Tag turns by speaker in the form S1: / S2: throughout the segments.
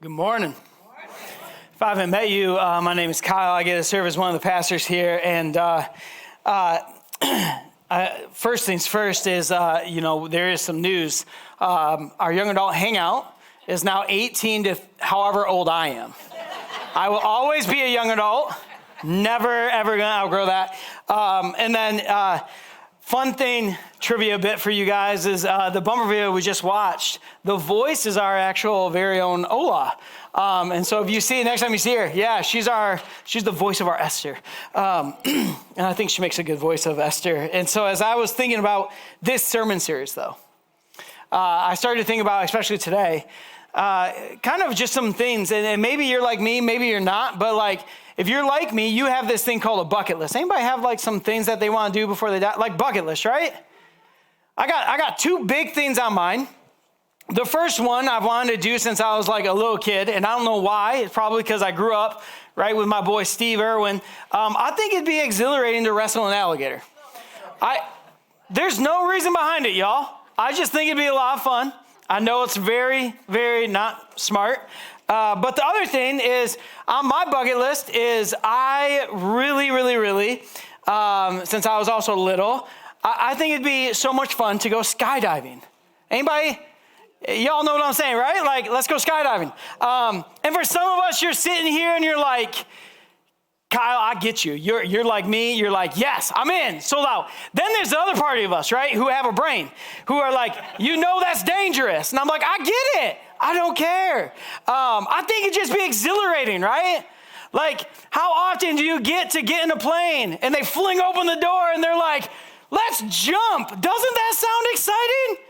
S1: Good morning. If I haven't met you, my name is Kyle. I get to serve as one of the pastors here. And first things first is, there is some news. Our young adult hangout is now 18 to however old I am. I will always be a young adult. Never, ever going to outgrow that. And then fun thing, trivia bit for you guys is the bumper video we just watched. The voice is our actual very own Ola. And so if you see, next time you see her, yeah, she's the voice of our Esther. And I think she makes a good voice of Esther. And so as I was thinking about this sermon series though, I started to think about, especially today, kind of just some things. And maybe you're like me, maybe you're not, but like, if you're like me, you have this thing called a bucket list. Anybody have like some things that they want to do before they die? Like bucket list, right? I got two big things on mine. The first one I've wanted to do since I was like a little kid, and I don't know why. It's probably because I grew up right with my boy Steve Irwin. I think it'd be exhilarating to wrestle an alligator. There's no reason behind it, y'all. I just think it'd be a lot of fun. I know it's very, very not smart. But the other thing is on my bucket list is I really, since I was also little, I think it'd be so much fun to go skydiving. Anybody? Y'all know what I'm saying, right? Like, let's go skydiving. And for some of us, you're sitting here and you're like, Kyle, I get you. You're like me. You're like, yes, I'm in, sold out. Then there's the other party of us, right, who have a brain, who are like, that's dangerous. And I'm like, I get it. I don't care. I think it'd just be exhilarating, right? Like, how often do you get in a plane and they fling open the door and they're like, let's jump. Doesn't that sound exciting?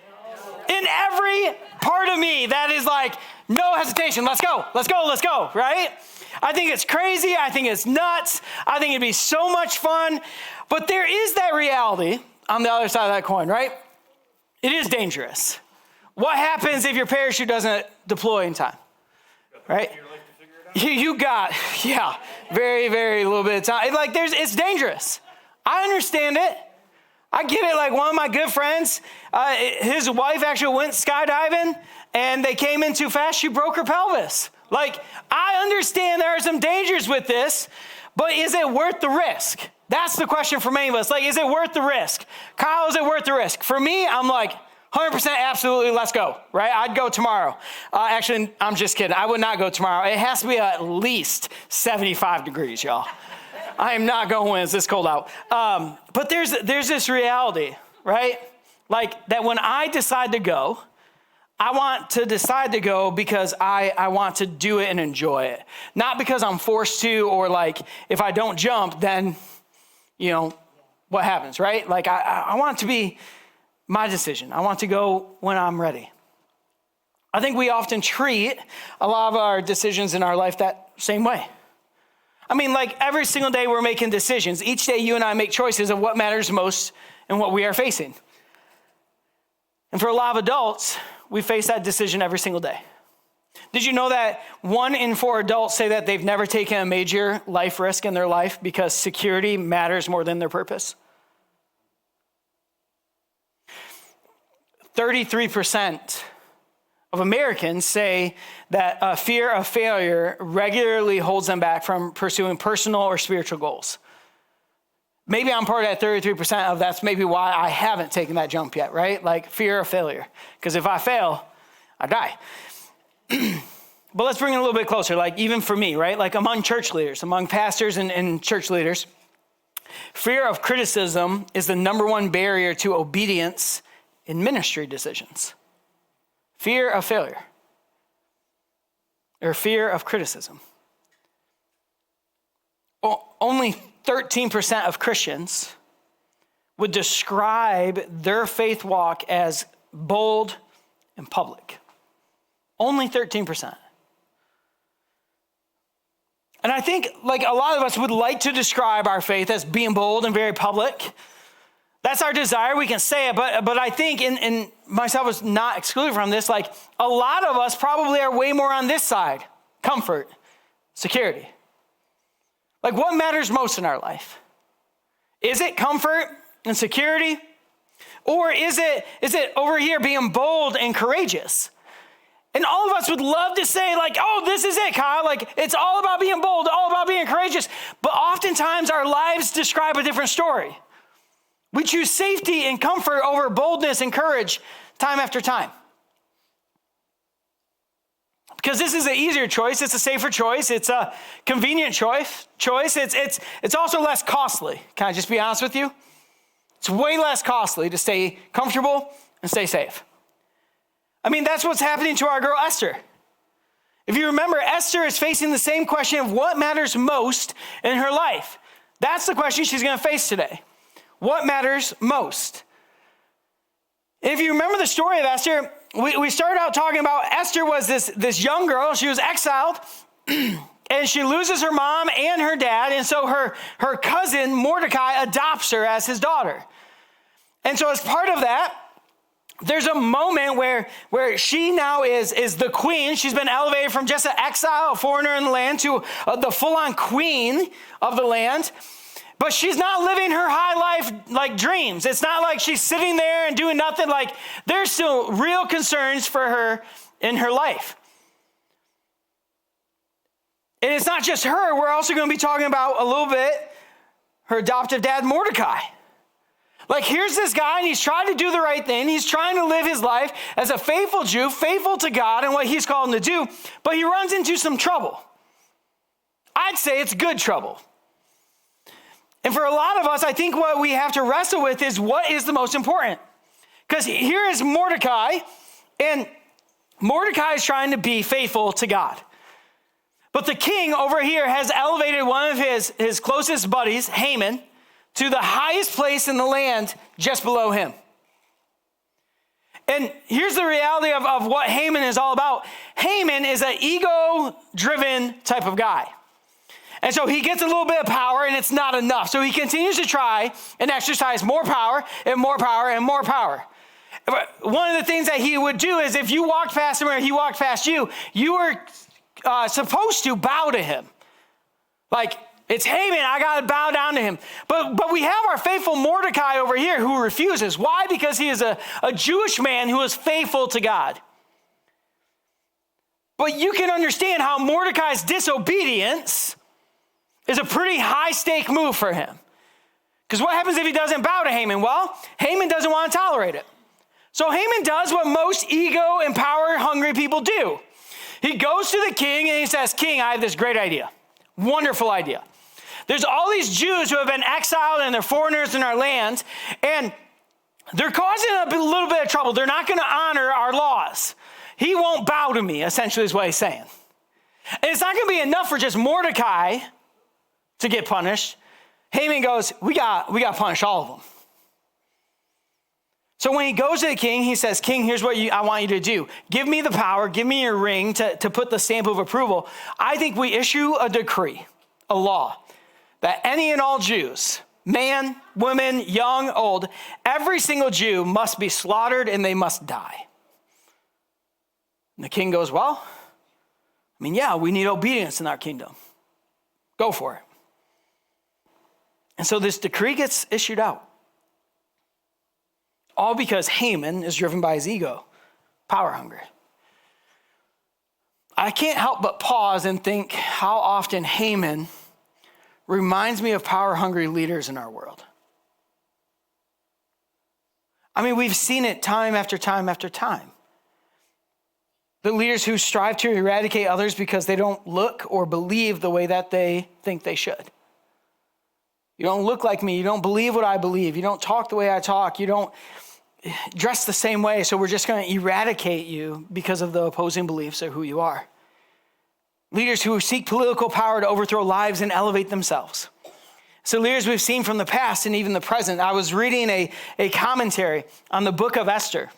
S1: In every part of me, that is like, no hesitation. Let's go, right? I think it's crazy. I think it's nuts. I think it'd be so much fun. But there is that reality on the other side of that coin, right? It is dangerous. What happens if your parachute doesn't deploy in time, right? You got, very, very little bit of time. It's dangerous. I understand it. I get it. Like one of my good friends, his wife actually went skydiving and they came in too fast. She broke her pelvis. Like, I understand there are some dangers with this, but is it worth the risk? That's the question for many of us. Like, is it worth the risk? Kyle, is it worth the risk? For me, I'm like, 100% absolutely, let's go, right? I'd go tomorrow. Actually, I'm just kidding. I would not go tomorrow. It has to be at least 75 degrees, y'all. I am not going when it's this cold out. But there's this reality, right? Like that when I decide to go, I want to decide to go because I want to do it and enjoy it. Not because I'm forced to, or like if I don't jump, then, what happens, right? Like I want it to be my decision. I want to go when I'm ready. I think we often treat a lot of our decisions in our life that same way. I mean, like every single day we're making decisions. Each day you and I make choices of what matters most and what we are facing. And for a lot of adults, we face that decision every single day. Did you know that 1 in 4 adults say that they've never taken a major life risk in their life because security matters more than their purpose? 33% of Americans say that a fear of failure regularly holds them back from pursuing personal or spiritual goals. Maybe I'm part of that 33% of that's maybe why I haven't taken that jump yet, right? Like fear of failure. Because if I fail, I die. But let's bring it a little bit closer, like even for me, right? Like among church leaders, among pastors and church leaders, fear of criticism is the number one barrier to obedience in ministry decisions. Fear of failure or fear of criticism. Only 13% of Christians would describe their faith walk as bold and public. Only 13%. And I think like a lot of us would like to describe our faith as being bold and very public. That's our desire. We can say it, but I think, and myself is not excluded from this, like a lot of us probably are way more on this side. Comfort, security. Like what matters most in our life? Is it comfort and security? Or is it over here being bold and courageous? And all of us would love to say like, oh, this is it, Kyle. Like, it's all about being bold, all about being courageous. But oftentimes our lives describe a different story. We choose safety and comfort over boldness and courage time after time. Because this is an easier choice. It's a safer choice. It's a convenient choice. It's also less costly. Can I just be honest with you? It's way less costly to stay comfortable and stay safe. I mean, that's what's happening to our girl Esther. If you remember, Esther is facing the same question of what matters most in her life. That's the question she's going to face today. What matters most? If you remember the story of Esther, we started out talking about Esther was this young girl. She was exiled, and she loses her mom and her dad, and so her cousin Mordecai adopts her as his daughter. And so as part of that, there's a moment where she now is the queen. She's been elevated from just an exile, a foreigner in the land, to the full-on queen of the land. But she's not living her high life like dreams. It's not like she's sitting there and doing nothing. Like, there's still real concerns for her in her life. And it's not just her. We're also going to be talking about a little bit her adoptive dad, Mordecai. Like, here's this guy, and he's trying to do the right thing. He's trying to live his life as a faithful Jew, faithful to God and what he's called him to do, but he runs into some trouble. I'd say it's good trouble. And for a lot of us, I think what we have to wrestle with is what is the most important. Because here is Mordecai, and Mordecai is trying to be faithful to God. But the king over here has elevated one of his closest buddies, Haman, to the highest place in the land just below him. And here's the reality of what Haman is all about. Haman is an ego-driven type of guy. And so he gets a little bit of power, and it's not enough. So he continues to try and exercise more power and more power and more power. One of the things that he would do is if you walked past him or he walked past you, you were supposed to bow to him. Like, it's Haman, I got to bow down to him. But we have our faithful Mordecai over here who refuses. Why? Because he is a Jewish man who is faithful to God. But you can understand how Mordecai's disobedience is a pretty high-stake move for him. Because what happens if he doesn't bow to Haman? Well, Haman doesn't want to tolerate it. So Haman does what most ego and power-hungry people do. He goes to the king and he says, King, I have this great idea. Wonderful idea. There's all these Jews who have been exiled and they're foreigners in our land, and they're causing a little bit of trouble. They're not going to honor our laws. He won't bow to me, essentially is what he's saying. And it's not going to be enough for just Mordecai to get punished. Haman goes, we got to punish all of them. So when he goes to the king, he says, King, here's what I want you to do. Give me the power, give me your ring to put the stamp of approval. I think we issue a decree, a law, that any and all Jews, man, woman, young, old, every single Jew must be slaughtered and they must die. And the king goes, well, I mean, yeah, we need obedience in our kingdom. Go for it. And so this decree gets issued out. All because Haman is driven by his ego, power hungry. I can't help but pause and think how often Haman reminds me of power hungry leaders in our world. I mean, we've seen it time after time after time. The leaders who strive to eradicate others because they don't look or believe the way that they think they should. You don't look like me. You don't believe what I believe. You don't talk the way I talk. You don't dress the same way. So we're just going to eradicate you because of the opposing beliefs of who you are. Leaders who seek political power to overthrow lives and elevate themselves. So leaders we've seen from the past and even the present. I was reading a commentary on the book of Esther.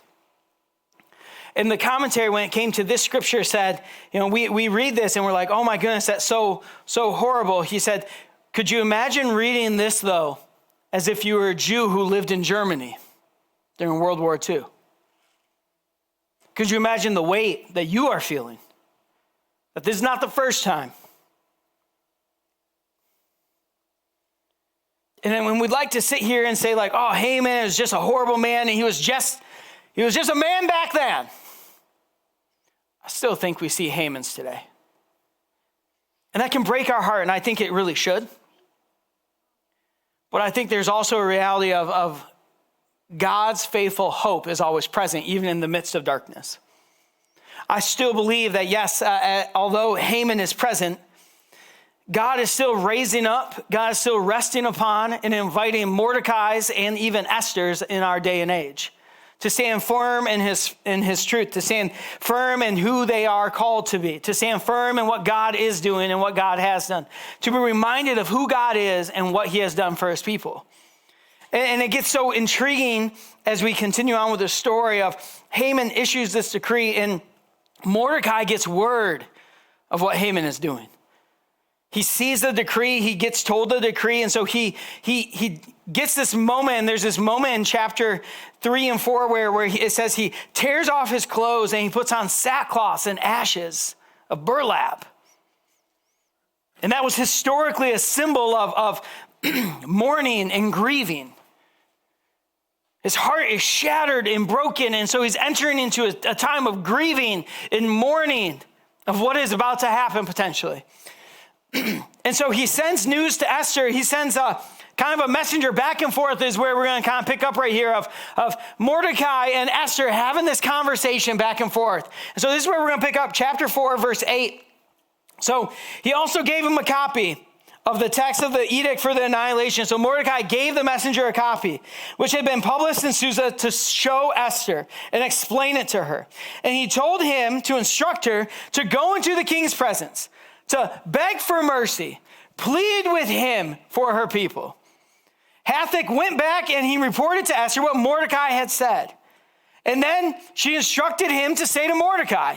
S1: And the commentary, when it came to this scripture, said, we read this and we're like, oh my goodness, that's so horrible. He said, could you imagine reading this, though, as if you were a Jew who lived in Germany during World War II? Could you imagine the weight that you are feeling? That this is not the first time. And then when we'd like to sit here and say like, oh, Haman is just a horrible man and he was just a man back then. I still think we see Haman's today. And that can break our heart, and I think it really should. But I think there's also a reality of God's faithful hope is always present, even in the midst of darkness. I still believe that, yes, although Haman is present, God is still raising up, God is still resting upon and inviting Mordecai's and even Esther's in our day and age to stand firm in his truth, to stand firm in who they are called to be, to stand firm in what God is doing and what God has done, to be reminded of who God is and what he has done for his people. And it gets so intriguing as we continue on with the story of Haman issues this decree, and Mordecai gets word of what Haman is doing. He sees the decree, he gets told the decree, and so he gets this moment, and there's this moment in chapter 3 and 4 where it says he tears off his clothes and he puts on sackcloth and ashes of burlap. And that was historically a symbol of mourning and grieving. His heart is shattered and broken, and so he's entering into a time of grieving and mourning of what is about to happen potentially. And so he sends news to Esther. He sends a kind of a messenger back and forth is where we're going to kind of pick up right here of Mordecai and Esther having this conversation back and forth. And so this is where we're going to pick up chapter 4, verse 8. So he also gave him a copy of the text of the edict for the annihilation. So Mordecai gave the messenger a copy, which had been published in Susa to show Esther and explain it to her. And he told him to instruct her to go into the king's presence, to beg for mercy, plead with him for her people. Hathach went back and he reported to Esther what Mordecai had said. And then she instructed him to say to Mordecai,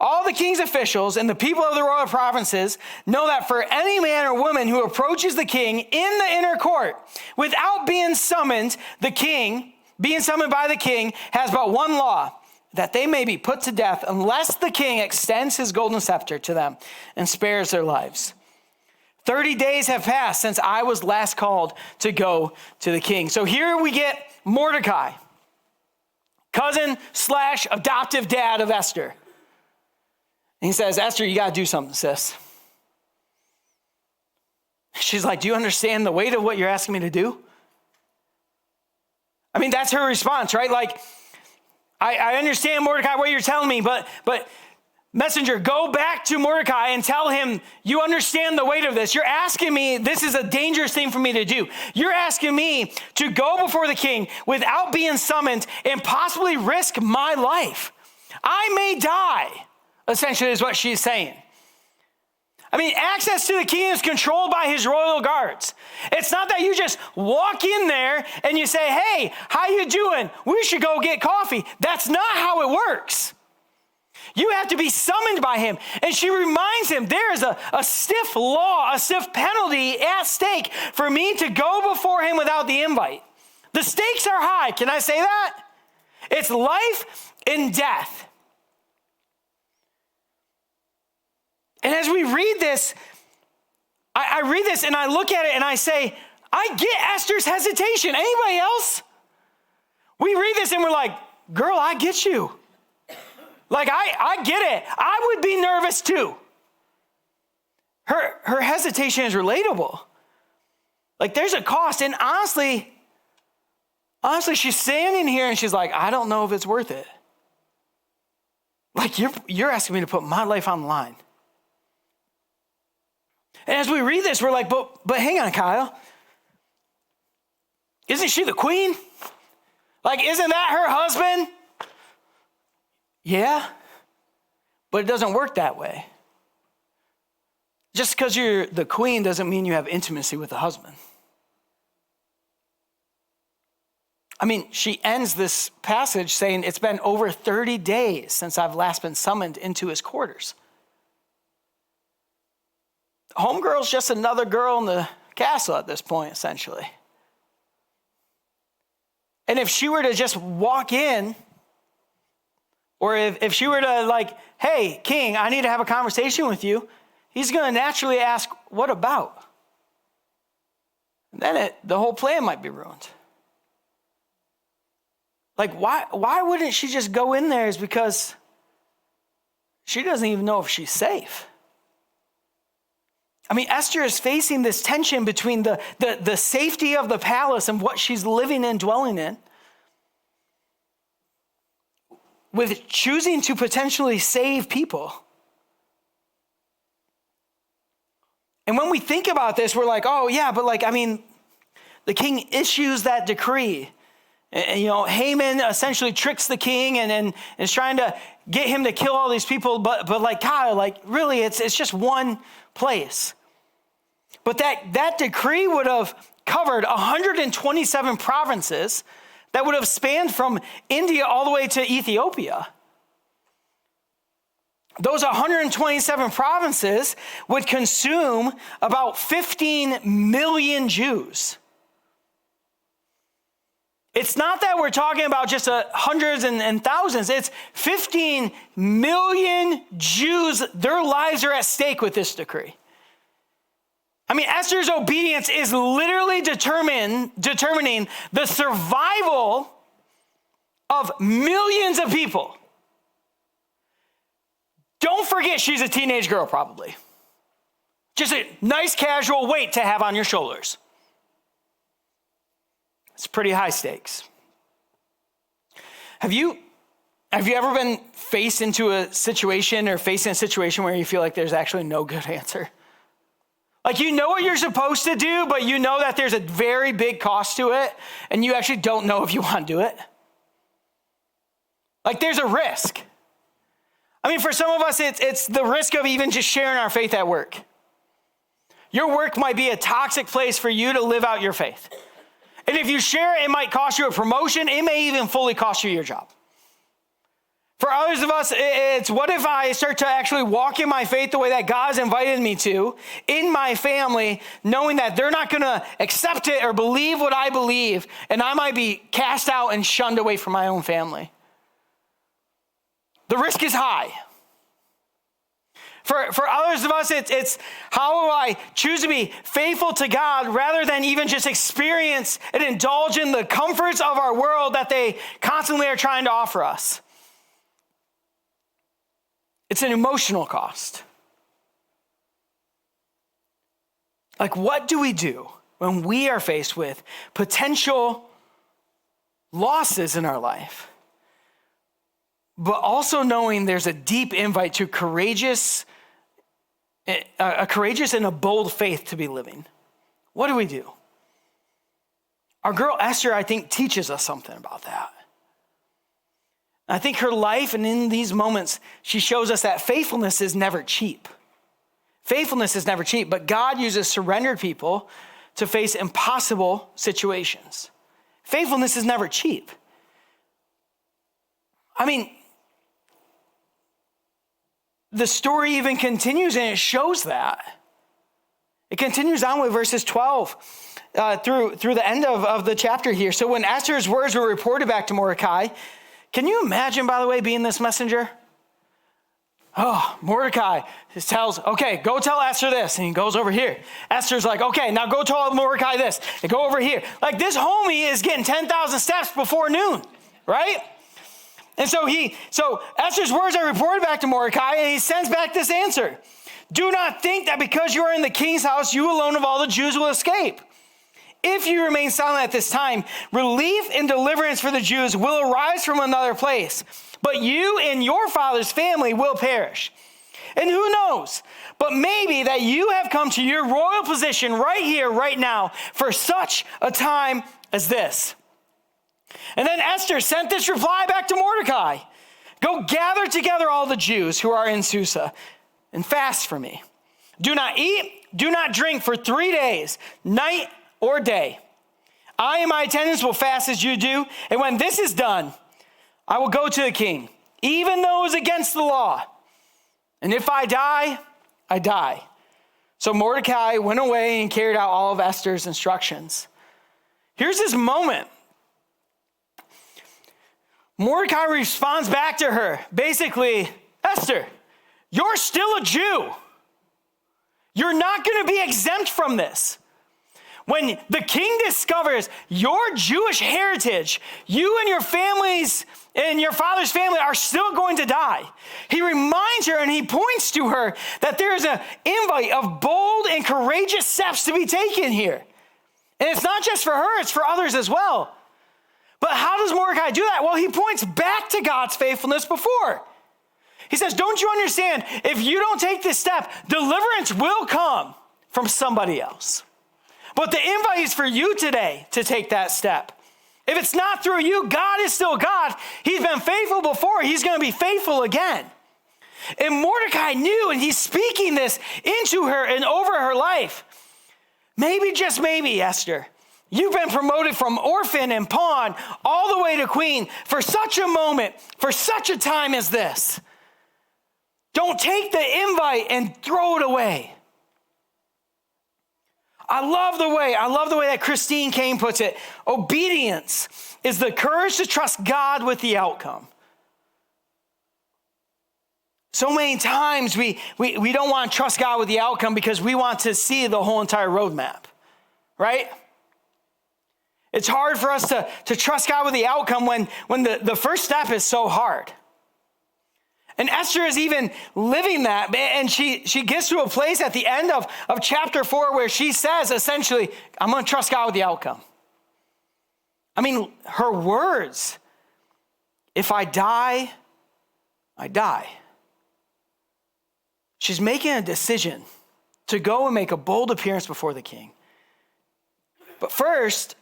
S1: all the king's officials and the people of the royal provinces know that for any man or woman who approaches the king in the inner court without being summoned, being summoned by the king has but one law, that they may be put to death unless the king extends his golden scepter to them and spares their lives. 30 days have passed since I was last called to go to the king. So here we get Mordecai, cousin / adoptive dad of Esther. And he says, Esther, you got to do something, sis. She's like, do you understand the weight of what you're asking me to do? I mean, that's her response, right? Like, I understand, Mordecai, what you're telling me, but messenger, go back to Mordecai and tell him you understand the weight of this. You're asking me, this is a dangerous thing for me to do. You're asking me to go before the king without being summoned and possibly risk my life. I may die, essentially is what she's saying. I mean, access to the king is controlled by his royal guards. It's not that you just walk in there and you say, hey, how you doing? We should go get coffee. That's not how it works. You have to be summoned by him. And she reminds him there is a stiff law, a stiff penalty at stake for me to go before him without the invite. The stakes are high. Can I say that? It's life and death. And as we read this, I read this and I look at it and I say, I get Esther's hesitation. Anybody else? We read this and we're like, girl, I get you. Like, I get it. I would be nervous too. Her hesitation is relatable. Like, there's a cost. And honestly, she's standing here and she's like, I don't know if it's worth it. Like, you're asking me to put my life on the line. And as we read this, we're like, but hang on, Kyle. Isn't she the queen? Like, isn't that her husband? Yeah, but it doesn't work that way. Just because you're the queen doesn't mean you have intimacy with the husband. I mean, she ends this passage saying, it's been over 30 days since I've last been summoned into his quarters. Homegirl's just another girl in the castle at this point, essentially. And if she were to just walk in, or if she were to like, hey, king, I need to have a conversation with you, he's going to naturally ask, what about? And then the whole plan might be ruined. Like, why wouldn't she just go in there? Is because she doesn't even know if she's safe. I mean, Esther is facing this tension between the safety of the palace and what she's living and dwelling in, with choosing to potentially save people. And when we think about this, we're like, oh yeah, but the king issues that decree. And, Haman essentially tricks the king and is trying to get him to kill all these people. But Kyle, really, it's just one place. But that decree would have covered 127 provinces that would have spanned from India all the way to Ethiopia. Those 127 provinces would consume about 15 million Jews. It's not that we're talking about just hundreds and thousands. It's 15 million Jews. Their lives are at stake with this decree. I mean, Esther's obedience is literally determining the survival of millions of people. Don't forget she's a teenage girl, probably. Just a nice casual weight to have on your shoulders. It's pretty high stakes. Have you ever been facing a situation where you feel like there's actually no good answer? Like, you know what you're supposed to do, but you know that there's a very big cost to it, and you actually don't know if you want to do it? Like, there's a risk. I mean, for some of us, it's the risk of even just sharing our faith at work. Your work might be a toxic place for you to live out your faith. And if you share it might cost you a promotion. It may even fully cost you your job. For others of us, it's what if I start to actually walk in my faith the way that God's invited me to in my family, knowing that they're not going to accept it or believe what I believe, and I might be cast out and shunned away from my own family. The risk is high. For others of us, it's how do I choose to be faithful to God rather than even just experience and indulge in the comforts of our world that they constantly are trying to offer us. It's an emotional cost. Like, what do we do when we are faced with potential losses in our life, but also knowing there's a deep invite to a courageous and a bold faith to be living? What do we do? Our girl Esther, I think, teaches us something about that. I think her life, and in these moments, she shows us that faithfulness is never cheap. Faithfulness is never cheap, but God uses surrendered people to face impossible situations. Faithfulness is never cheap. I mean, the story even continues, and it shows that. It continues on with verses 12 through the end of the chapter here. So when Esther's words were reported back to Mordecai, can you imagine, by the way, being this messenger? Oh, Mordecai tells, okay, go tell Esther this. And he goes over here. Esther's like, okay, now go tell Mordecai this. And go over here. Like, this homie is getting 10,000 steps before noon, right? And so Esther's words are reported back to Mordecai, and he sends back this answer. Do not think that because you are in the king's house, you alone of all the Jews will escape. If you remain silent at this time, relief and deliverance for the Jews will arise from another place, but you and your father's family will perish. And who knows, but maybe that you have come to your royal position right here, right now, for such a time as this. And then Esther sent this reply back to Mordecai. Go gather together all the Jews who are in Susa and fast for me. Do not eat, do not drink for 3 days, night or day. I and my attendants will fast as you do. And when this is done, I will go to the king, even though it is against the law. And if I die, I die. So Mordecai went away and carried out all of Esther's instructions. Here's this moment. Mordecai responds back to her. Basically, Esther, you're still a Jew. You're not going to be exempt from this. When the king discovers your Jewish heritage, you and your families and your father's family are still going to die. He reminds her and he points to her that there is an invite of bold and courageous steps to be taken here. And it's not just for her, it's for others as well. But how does Mordecai do that? Well, he points back to God's faithfulness before. He says, don't you understand? If you don't take this step, deliverance will come from somebody else. But the invite is for you today to take that step. If it's not through you, God is still God. He's been faithful before. He's going to be faithful again. And Mordecai knew, and he's speaking this into her and over her life. Maybe, just maybe, Esther, you've been promoted from orphan and pawn all the way to queen for such a moment, for such a time as this. Don't take the invite and throw it away. I love the way that Christine Kane puts it. Obedience is the courage to trust God with the outcome. So many times we don't want to trust God with the outcome because we want to see the whole entire roadmap, right? It's hard for us to trust God with the outcome when the first step is so hard. And Esther is even living that, and she gets to a place at the end of chapter 4 where she says, essentially, I'm going to trust God with the outcome. I mean, her words, if I die, I die. She's making a decision to go and make a bold appearance before the king. But first,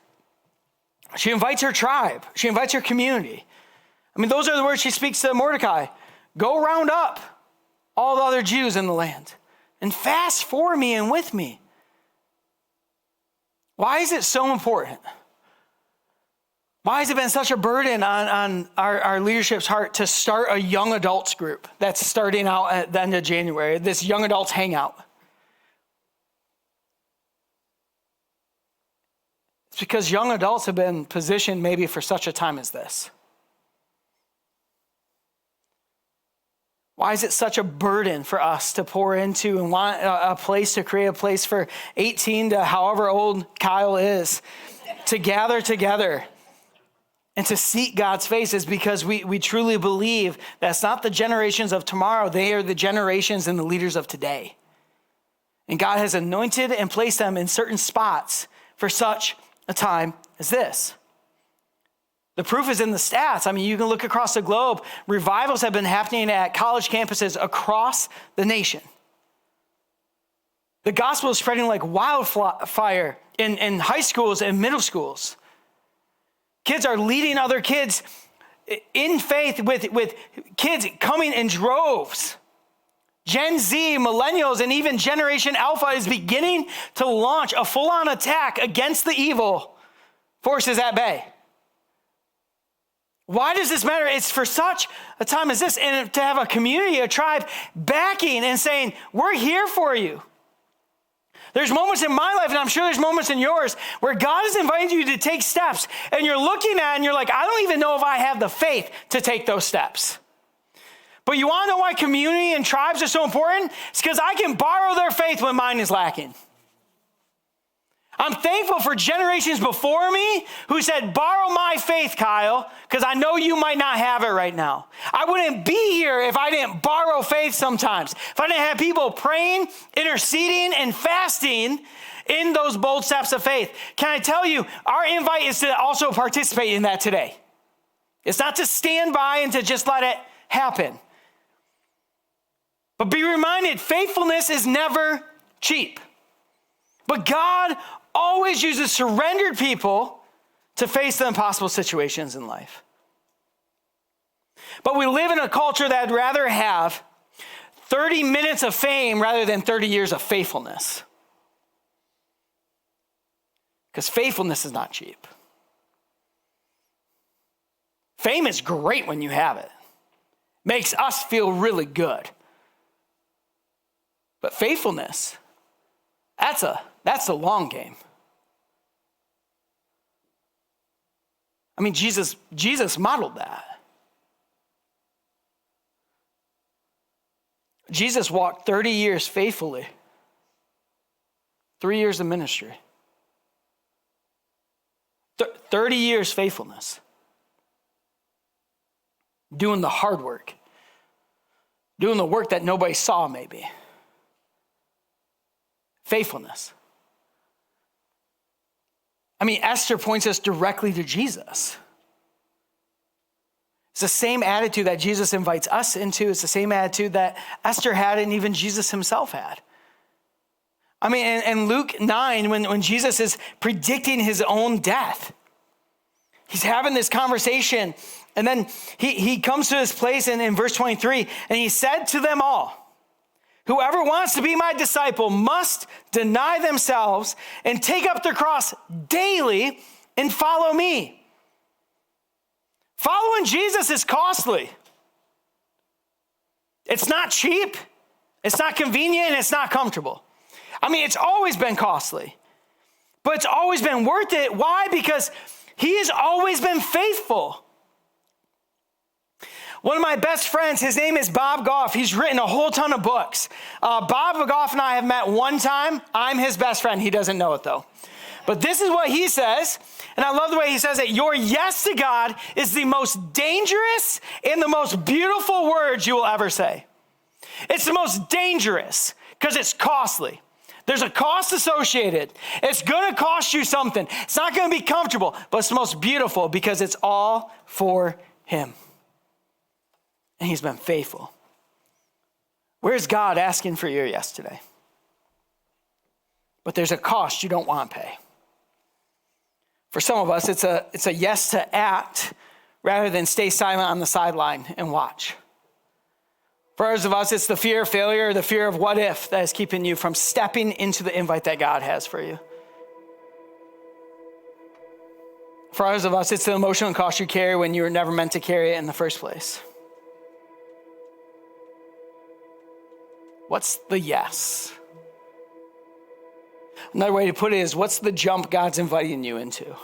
S1: she invites her tribe. She invites her community. I mean, those are the words she speaks to Mordecai. Go round up all the other Jews in the land and fast for me and with me. Why is it so important? Why has it been such a burden on our leadership's heart to start a young adults group that's starting out at the end of January, this young adults hangout? It's because young adults have been positioned maybe for such a time as this. Why is it such a burden for us to pour into and want a place, to create a place for 18 to however old Kyle is, to gather together and to seek God's face? Is because we truly believe that's not the generations of tomorrow. They are the generations and the leaders of today. And God has anointed and placed them in certain spots for such a time as this. The proof is in the stats. I mean, you can look across the globe. Revivals have been happening at college campuses across the nation. The gospel is spreading like wildfire in high schools and middle schools. Kids are leading other kids in faith with kids coming in droves. Gen Z, millennials, and even Generation Alpha is beginning to launch a full-on attack against the evil forces at bay. Why does this matter? It's for such a time as this, and to have a community, a tribe backing and saying, we're here for you. There's moments in my life, and I'm sure there's moments in yours, where God has invited you to take steps, and you're looking at it and you're like, I don't even know if I have the faith to take those steps. But you want to know why community and tribes are so important? It's because I can borrow their faith when mine is lacking. I'm thankful for generations before me who said, borrow my faith, Kyle, because I know you might not have it right now. I wouldn't be here if I didn't borrow faith sometimes. If I didn't have people praying, interceding, and fasting in those bold steps of faith. Can I tell you, our invite is to also participate in that today. It's not to stand by and to just let it happen. But be reminded, faithfulness is never cheap. But God always uses surrendered people to face the impossible situations in life. But we live in a culture that'd rather have 30 minutes of fame rather than 30 years of faithfulness. Because faithfulness is not cheap. Fame is great when you have it. Makes us feel really good. But faithfulness, that's the long game. I mean, Jesus modeled that. Jesus walked 30 years faithfully. 3 years of ministry. 30 years faithfulness. Doing the hard work. Doing the work that nobody saw maybe. Faithfulness. I mean, Esther points us directly to Jesus. It's the same attitude that Jesus invites us into. It's the same attitude that Esther had and even Jesus himself had. I mean, in Luke 9, when Jesus is predicting his own death, he's having this conversation, and then he comes to this place in verse 23, and he said to them all, whoever wants to be my disciple must deny themselves and take up their cross daily and follow me. Following Jesus is costly. It's not cheap, it's not convenient, and it's not comfortable. I mean, it's always been costly, but it's always been worth it. Why? Because he has always been faithful. One of my best friends, his name is Bob Goff. He's written a whole ton of books. Bob Goff and I have met one time. I'm his best friend. He doesn't know it though. But this is what he says, and I love the way he says it. Your yes to God is the most dangerous and the most beautiful words you will ever say. It's the most dangerous because it's costly. There's a cost associated. It's going to cost you something. It's not going to be comfortable, but it's the most beautiful because it's all for him. And he's been faithful. Where's God asking for your yes today? But there's a cost you don't want to pay. For some of us, it's a yes to act rather than stay silent on the sideline and watch. For others of us, it's the fear of failure, the fear of what if that is keeping you from stepping into the invite that God has for you. For others of us, it's the emotional cost you carry when you were never meant to carry it in the first place. What's the yes? Another way to put it is, what's the jump God's inviting you into?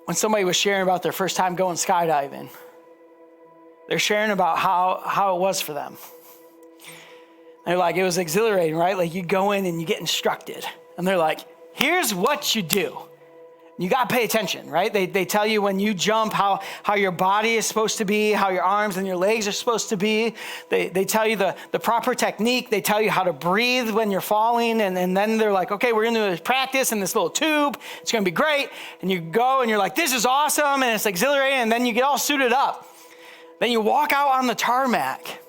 S1: When somebody was sharing about their first time going skydiving, they're sharing about how it was for them. They're like, it was exhilarating, right? Like you go in and you get instructed. And they're like, here's what you do. You got to pay attention, right? They tell you when you jump how your body is supposed to be, how your arms and your legs are supposed to be. They tell you the proper technique. They tell you how to breathe when you're falling. And then they're like, okay, we're going to practice in this little tube. It's going to be great. And you go and you're like, this is awesome. And it's exhilarating. And then you get all suited up. Then you walk out on the tarmac.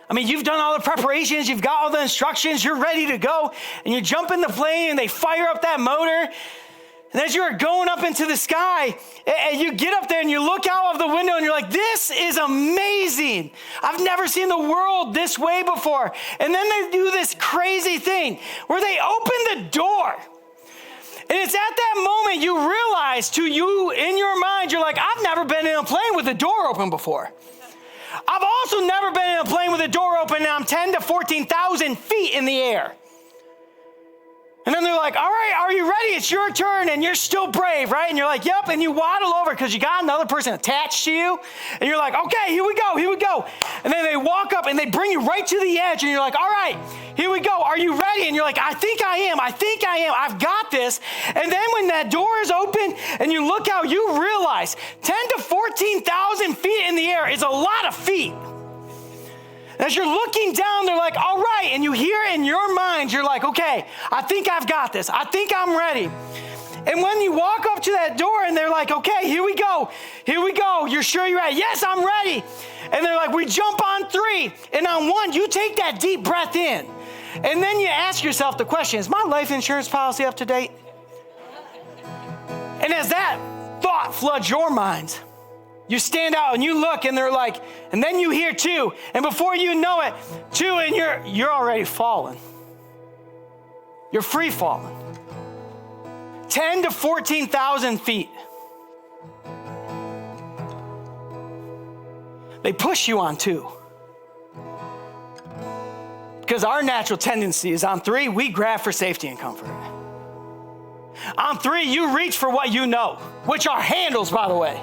S1: I mean, you've done all the preparations. You've got all the instructions. You're ready to go. And you jump in the plane and they fire up that motor. And as you're going up into the sky, and you get up there and you look out of the window and you're like, this is amazing. I've never seen the world this way before. And then they do this crazy thing where they open the door. And it's at that moment you realize to you in your mind, you're like, I've never been in a plane with the door open before. I've also never been in a plane with the door open and I'm 10 to 14,000 feet in the air. And then they're like, all right, are you ready? It's your turn. And you're still brave, right? And you're like, yep. And you waddle over because you got another person attached to you. And you're like, okay, here we go. And then they walk up and they bring you right to the edge. And you're like, all right, here we go. Are you ready? And you're like, I think I am. I've got this. And then when that door is open and you look out, you realize 10 to 14,000 feet in the air is a lot of feet. As you're looking down, they're like, all right. And you hear in your mind, you're like, okay, I think I've got this. I think I'm ready. And when you walk up to that door and they're like, okay, here we go. You're sure you're ready? Yes, I'm ready. And they're like, we jump on 3. And on 1, you take that deep breath in. And then you ask yourself the question, is my life insurance policy up to date? And as that thought floods your mind, you stand out and you look and they're like, and then you hear 2. And before you know it, 2 and you're already falling. You're free falling. 10 to 14,000 feet. They push you on 2. Because our natural tendency is on 3, we grab for safety and comfort. On 3, you reach for what you know, which are handles, by the way.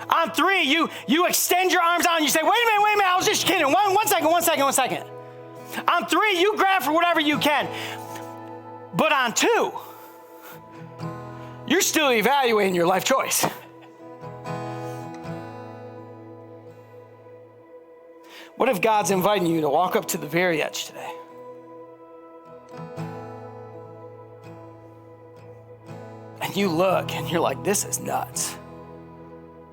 S1: On 3, you extend your arms out and you say, wait a minute, I was just kidding. One second. On 3, you grab for whatever you can. But on 2, you're still evaluating your life choice. What if God's inviting you to walk up to the very edge today? And you look and you're like, this is nuts.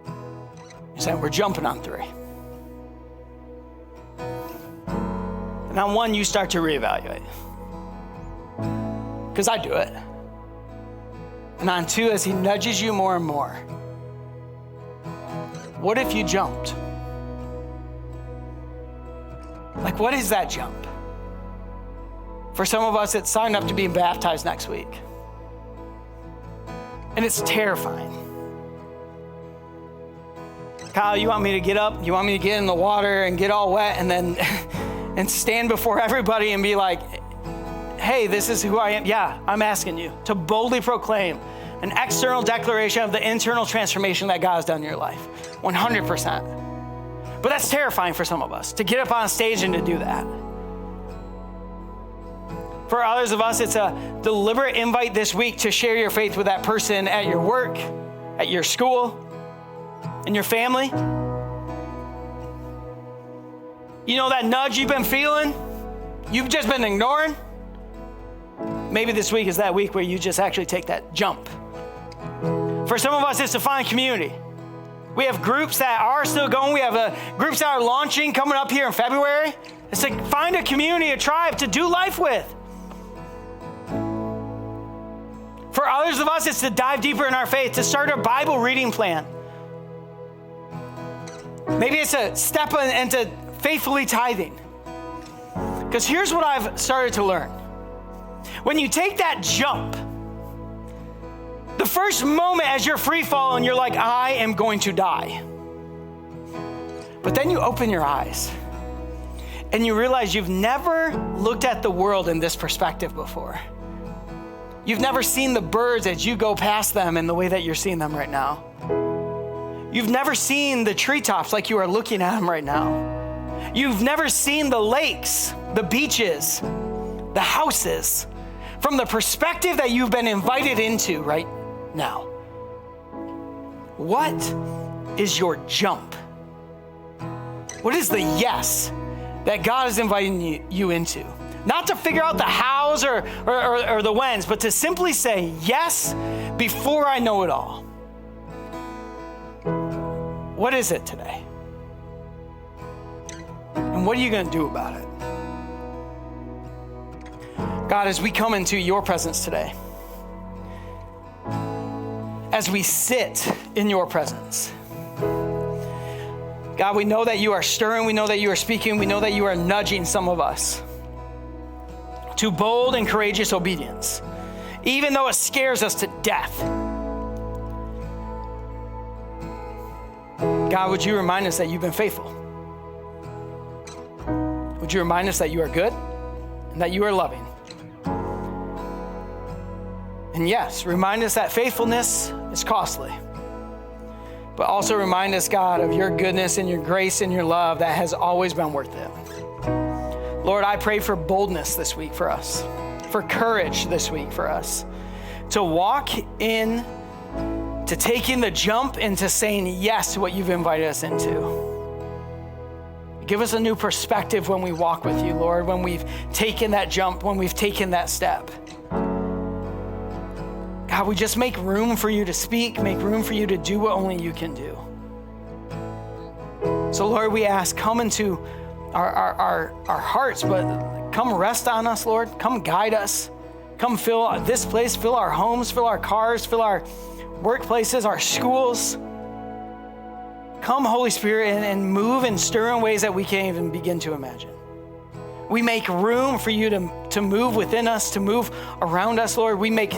S1: You're saying, we're jumping on 3. And on 1, you start to reevaluate. Because I do it. And on 2, as he nudges you more and more, what if you jumped? Like, what is that jump? For some of us, it's signed up to be baptized next week. And it's terrifying. Kyle, you want me to get up? You want me to get in the water and get all wet and then and stand before everybody and be like, hey, this is who I am? Yeah, I'm asking you to boldly proclaim an external declaration of the internal transformation that God has done in your life. 100%. But that's terrifying for some of us, to get up on stage and to do that. For others of us, it's a deliberate invite this week to share your faith with that person at your work, at your school, in your family. You know that nudge you've been feeling? You've just been ignoring? Maybe this week is that week where you just actually take that jump. For some of us, it's to find community. We have groups that are still going. We have groups that are launching coming up here in February. It's to find a community, a tribe to do life with. For others of us, it's to dive deeper in our faith, to start a Bible reading plan. Maybe it's a step into faithfully tithing. Because here's what I've started to learn. When you take that jump, the first moment as you're free falling, you're like, I am going to die. But then you open your eyes and you realize you've never looked at the world in this perspective before. You've never seen the birds as you go past them in the way that you're seeing them right now. You've never seen the treetops like you are looking at them right now. You've never seen the lakes, the beaches, the houses from the perspective that you've been invited into right now. What is your jump? What is the yes that God is inviting you into? Not to figure out the hows or the whens, but to simply say yes before I know it all. What is it today? And what are you going to do about it? God, as we come into your presence today, as we sit in your presence, God, we know that you are stirring, we know that you are speaking, we know that you are nudging some of us to bold and courageous obedience, even though it scares us to death. God, would you remind us that you've been faithful? Would you remind us that you are good and that you are loving? And yes, remind us that faithfulness is costly. But also remind us, God, of your goodness and your grace and your love that has always been worth it. Lord, I pray for boldness this week for us, for courage this week for us, to walk in, to taking the jump into saying yes to what you've invited us into. Give us a new perspective when we walk with you, Lord, when we've taken that jump, when we've taken that step. God, we just make room for you to speak, make room for you to do what only you can do. So Lord, we ask, come into our hearts, but come rest on us, Lord. Come guide us. Come fill this place, fill our homes, fill our cars, fill our workplaces, our schools. Come, Holy Spirit, and move and stir in ways that we can't even begin to imagine. We make room for you to move within us, to move around us, Lord. We make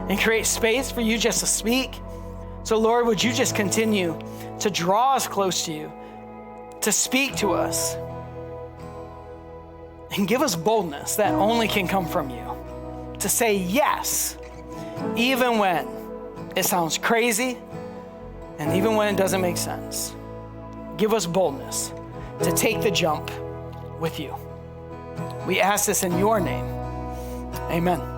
S1: and create space for you just to speak. So Lord, would you just continue to draw us close to you, to speak to us, and give us boldness that only can come from you, to say yes, even when it sounds crazy, and even when it doesn't make sense. Give us boldness to take the jump with you. We ask this in your name. Amen.